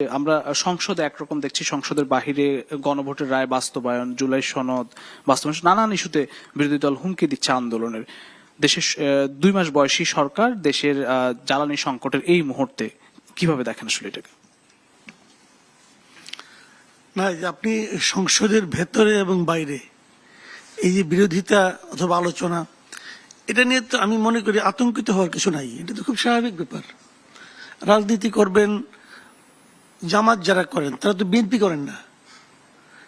আমরা সংসদে একরকম দেখছি, সংসদের বাহিরে গণভোটের রায় বাস্তবায়ন, জুলাই সনদ বাস্তবায়ন, নানান ইস্যুতে বিরোধী দল হুমকি দিচ্ছে আন্দোলনের। দেশের 2 মাস বয়সী সরকার দেশের জ্বালানি সংকটের এই মুহূর্তে কিভাবে দেখেন আসলে এটাকে? না, আপনি সংসদের ভেতরে এবং বাইরে এই যে বিরোধিতা অথবা আলোচনা, এটা নিয়ে তো আমি মনে করি আতঙ্কিত হওয়ার কিছু নাই। এটা তো খুব স্বাভাবিক ব্যাপার। রাজনীতি করবেন, জামাত যারা করেন তারা তো বিএনপি করেন না,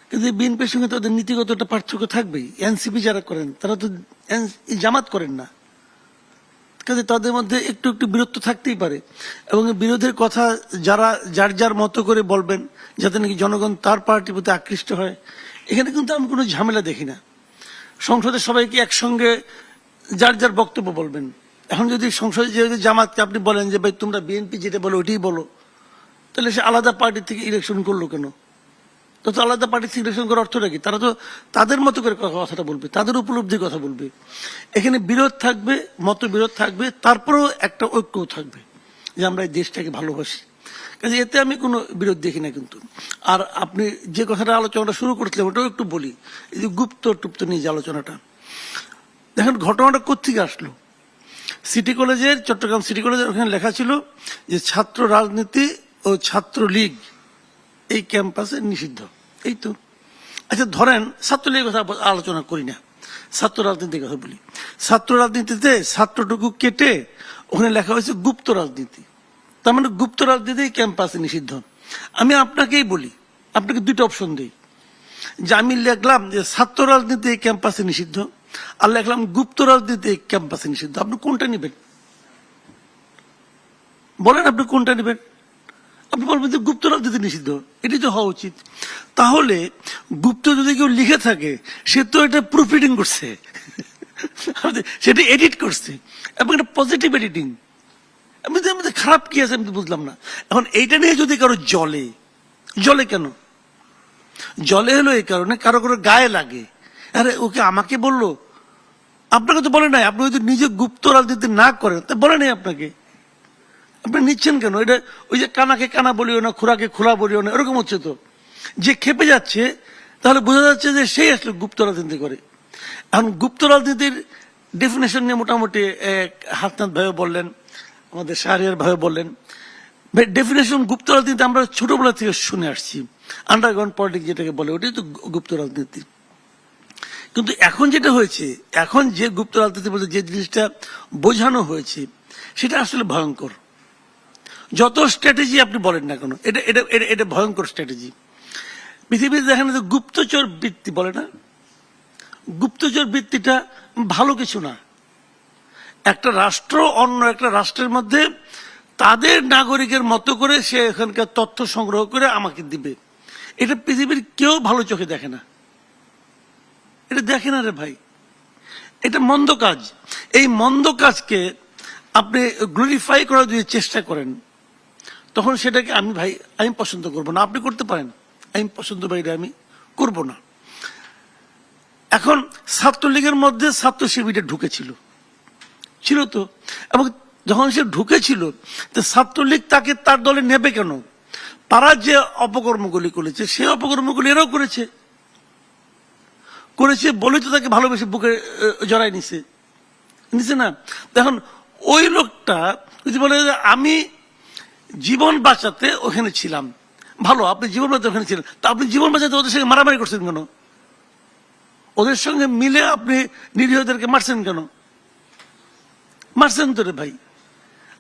কিন্তু বিএনপির সঙ্গে তাদের নীতিগত একটা পার্থক্য থাকবেই। এনসিপি যারা করেন তারা তো জামাত করেন না, কাজে তাদের মধ্যে একটু একটু বিরক্ত থাকতেই পারে। এবং বিরোধের কথা যারা যার যার মতো করে বলবেন যাতে নাকি জনগণ তার পার্টির প্রতি আকৃষ্ট হয়, এখানে কিন্তু আমি কোনো ঝামেলা দেখি না। সংসদের সবাইকে একসঙ্গে যার যার বক্তব্য বলবেন। এখন যদি সংসদে যে জামাতকে আপনি বলেন যে ভাই তোমরা বিএনপি যেটা বলো ওইটাই বলো, তাহলে সে আলাদা পার্টি থেকে ইলেকশন করলো কেন? তো আলাদা পার্টি থেকে ইলেকশন করার অর্থটা কি? তারা তো তাদের মতো করে কথাটা বলবে, তাদের উপলব্ধির কথা বলবে। এখানে বিরোধ থাকবে, মতবিরোধ থাকবে, তারপরেও একটা ঐক্যও থাকবে যে আমরা এই দেশটাকে ভালোবাসি। কাজে এতে আমি কোনো বিরোধ দেখি না। কিন্তু আর আপনি যে কথাটা আলোচনাটা শুরু করছিলেন ওটাও একটু বলি, এই যে গুপ্ত টুপ্ত নিয়ে যে আলোচনাটা, দেখেন ঘটনাটা কোত্থেকে আসলো। সিটি কলেজের, চট্টগ্রাম সিটি কলেজের ওখানে লেখা ছিল যে ছাত্র রাজনীতি ও ছাত্রলীগ এই ক্যাম্পাসে নিষিদ্ধ। এই তো। আচ্ছা ধরেন ছাত্রলীগের কথা আলোচনা করি না, ছাত্র রাজনীতির কথা বলি। ছাত্র রাজনীতিতে ছাত্রটুকু কেটে ওখানে লেখা হয়েছে গুপ্ত রাজনীতি। তার মানে গুপ্ত রাজনীতি ক্যাম্পাসে নিষিদ্ধ। আমি আপনাকেই বলি, আপনাকে দুইটা অপশন দিই, যে আমি লিখলাম যে ছাত্র রাজনীতি ক্যাম্পাসে নিষিদ্ধ, আর লিখলাম গুপ্ত রাজনীতি ক্যাম্পাসে নিষিদ্ধ। আপনি কোনটা নেবেন বলেন? আপনি কোনটা নেবেন? আপনি বলবেন যে গুপ্ত রাজনীতি নিষিদ্ধ, এটি তো হওয়া উচিত। তাহলে গুপ্ত যদি কেউ লিখে থাকে সে তো এটা প্রুফ রিডিং করছে, সেটা এডিট করছে, এবং এটা পজিটিভ এডিটিং। আমি খারাপ কি আছে আমি তো বুঝলাম না। এখন এইটা নিয়ে যদি কারো জলে কেন জলে হলো এই কারণে কারো কারো গায়ে লাগে। আরে ওকে আমাকে বললো, আপনাকে তো বলে নাই। আপনি যদি নিজে গুপ্ত রাজনীতি না করেন তা বলে নাই আপনাকে, আপনি নিচ্ছেন কেন? এটা ওই যে কানাকে কানা বলিও না, খোরাকে খোলা বলিও না, এরকম হচ্ছে। তো যে খেপে যাচ্ছে তাহলে বোঝা যাচ্ছে যে সেই আসলে গুপ্ত রাজনীতি করে। এখন গুপ্ত রাজনীতির ডেফিনেশন নিয়ে মোটামুটি হাসনাত ভাইও বললেন, আমাদের শাহরিয়ার ভাইও বললেন। ডেফিনেশন গুপ্ত রাজনীতি আমরা ছোটবেলা থেকে শুনে আসছি, আন্ডারগ্রাউন্ড পলিটিক্স যেটাকে বলে, ওটাই তো গুপ্ত রাজনীতি। কিন্তু এখন যেটা হয়েছে, এখন যে গুপ্ত রাজনীতি বলতে যে জিনিসটা বোঝানো হয়েছে সেটা আসলে ভয়ঙ্কর। যত স্ট্র্যাটেজি আপনি বলেন না কেন, এটা এটা এটা ভয়ঙ্কর স্ট্র্যাটেজি। পৃথিবীতে দেখেন যে গুপ্তচর বৃত্তি বলে না, গুপ্তচর বৃত্তিটা ভালো কিছু না। একটা রাষ্ট্র অন্য একটা রাষ্ট্রের মধ্যে তাদের নাগরিকের মতো করে সে এখানকার তথ্য সংগ্রহ করে আমাকে দিবে, এটা পৃথিবীর কেউ ভালো চোখে দেখে না। এটা দেখে না রে ভাই, এটা মন্দ কাজ। এই মন্দ কাজকে আপনি গ্লোরিফাই করার যদি চেষ্টা করেন তখন সেটাকে আমি পছন্দ করব না। আপনি করতে পারেন, আমি পছন্দ বাইরে আমি করব না। এখন ছাত্রলীগের মধ্যে ছাত্র শিবিরে ঢুকেছিল তো, এবং যখন সে ঢুকেছিল তো ছাত্রলীগ তাকে তার দলে নেবে কেন? তারা যে অপকর্মগুলি করেছে সেই অপকর্মগুলি এরাও করেছে বলে তো তাকে ভালোবেসে বুকে জড়াই নিছে না। দেখুন ওই লোকটা যদি বলে যে আমি জীবন বাঁচাতে ওখানে ছিলাম, ভালো, আপনি জীবন বাঁচাতে ওখানে ছিলেন, তা আপনি জীবন বাঁচাতে ওদের সঙ্গে মারামারি করছেন কেন? ওদের সঙ্গে মিলে আপনি নিরীহদেরকে মারছেন কেন? মারছেন তো রে ভাই,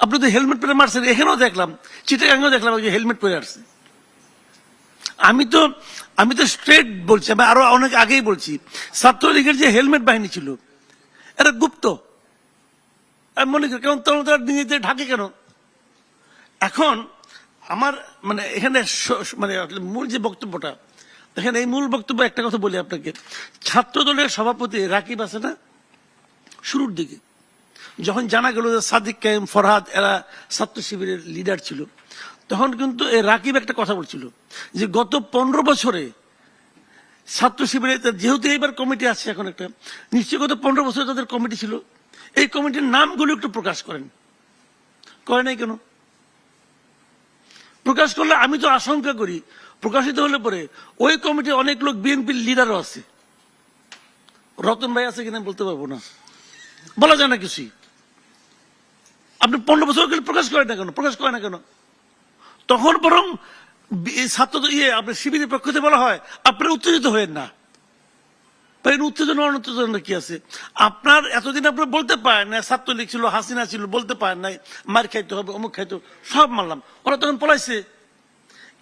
আপনি তো হেলমেট পরে মারছেন। এখানেও দেখলাম, চিটাগাঙ্গেও দেখলাম যে হেলমেট পরে আসছে। আমি তো স্ট্রেট বলছি, আমি আরো অনেক আগেই বলছি, ছাত্রলীগের যে হেলমেট বাহিনী ছিল এটা গুপ্ত। আমি মনে করি কেমন তারা নিজেদের ঢাকে কেন? এখন আমার এখানে মূল যে বক্তব্যটা দেখেন, এই মূল বক্তব্য একটা কথা বলি আপনাকে। ছাত্র দলের সভাপতি রাকিব আছে না, শুরুর দিকে যখন জানা গেল যে সাদিক কায়েম, ফরহাদ এরা ছাত্র শিবিরের লিডার ছিল, তখন কিন্তু এই রাকিব একটা কথা বলছিল যে গত 15 বছরে ছাত্র শিবিরে, যেহেতু এইবার কমিটি আছে, এখন একটা নিশ্চয়ই গত 15 বছরে তাদের কমিটি ছিল, এই কমিটির নামগুলো একটু প্রকাশ করেন। করে নাই কেন? প্রকাশ করলে আমি তো আশঙ্কা করি প্রকাশিত হলে পরে ওই কমিটি অনেক লোক বিএনপির লিডারও আছে, রতন ভাই আছে কিনা বলতে পারবো না, বলা যায় না কিছুই। আপনি 15 বছর গেলে প্রকাশ করেন না কেন, প্রকাশ করে না কেন? তখন বরং ছাত্র আপনার শিবিরের পক্ষ থেকে বলা হয় আপনারা উত্তেজিত হয়েন না। উত্তেজনা অনুত্তেজনা কি আছে? আপনার এতদিন আপনার বলতে পারেন না ছাত্রলীগ ছিল, হাসিনা ছিল, বলতে পারেন নাই মার খাইতে হবে, অমুক খাইতে হবে, সব মানলাম, ওরা তখন পলাইছে।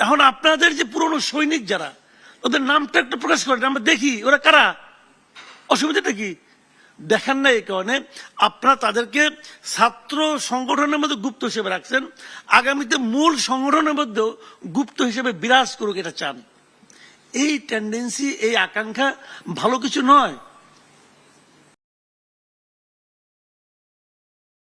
এখন আপনাদের যে পুরনো সৈনিক যারা, ওদের নামটা একটু প্রকাশ করেন, আমরা দেখি ওরা কারা, অসুবিধাটা কি? দেখেন না, এই কারণে আপনারা তাদেরকে ছাত্র সংগঠনের মধ্যে গুপ্ত হিসেবে রাখছেন, আগামীতে মূল সংগঠনের মধ্যেও গুপ্ত হিসেবে বিরাজ করুক এটা চান। এই টেন্ডেন্সি, এই আকাঙ্ক্ষা ভালো কিছু নয়।